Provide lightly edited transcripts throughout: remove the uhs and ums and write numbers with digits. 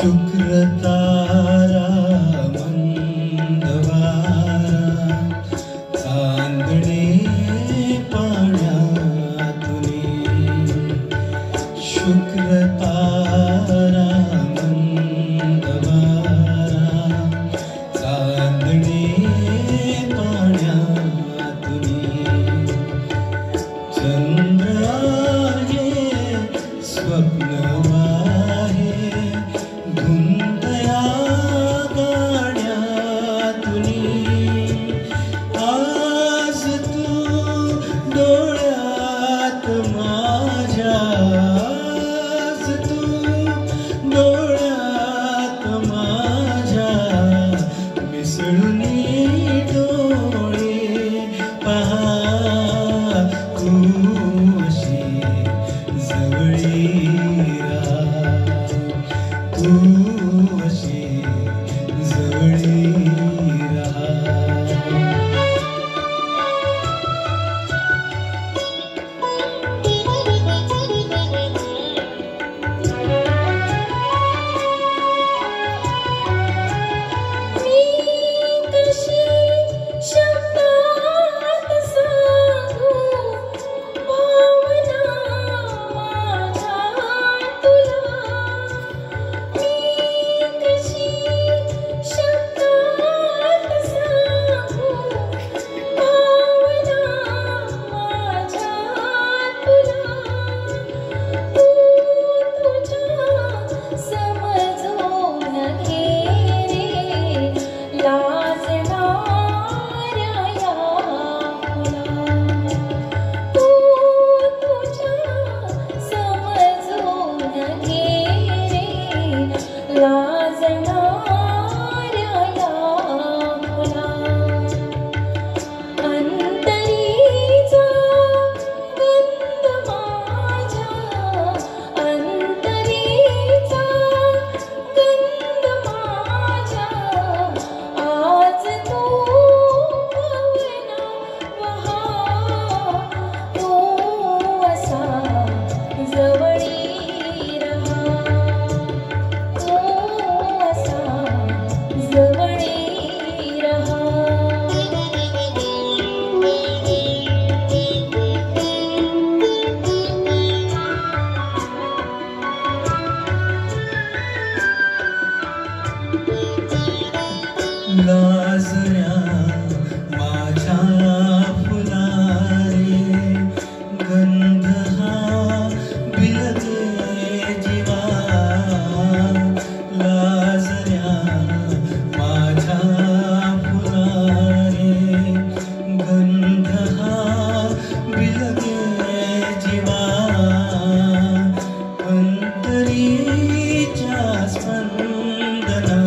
शुक्रतारा मंदवारा चांदणे पाण्यातुनी शुक्रतारा मंदवारा चांदणे पाण्यातुनी चंद्र आहे स्वप्न धुंदया गाण्यातुनी आज तू डोळ्यात माझ्या आज तू डोळ्यात माझ्या मिसळूनी डोळे पहा तू अशी जवळी तू अशी जवळी रहा मी कशी शब्दात सांगू भावना माझ्या तुला शब्दात सांगू भावना माझ्या तुला तू तुझ्या समजून घे रे लाजणाऱ्या या मुला तू तुझ्या समजून घे रे लाजणाऱ्या या मुला अंतरीचा गंध माझ्या अंतरीचा गंध माझ्या आज तू पवना वहा तू असा जवळी रहा तू असा जवळी रहा लाजऱ्या माझ्या फुलारे गंध हा बिलते जीवा लाजऱ्या माझ्या फुलारे गंध हा बिलते जीवा अंतरीच्या स्पंदनाने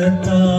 लता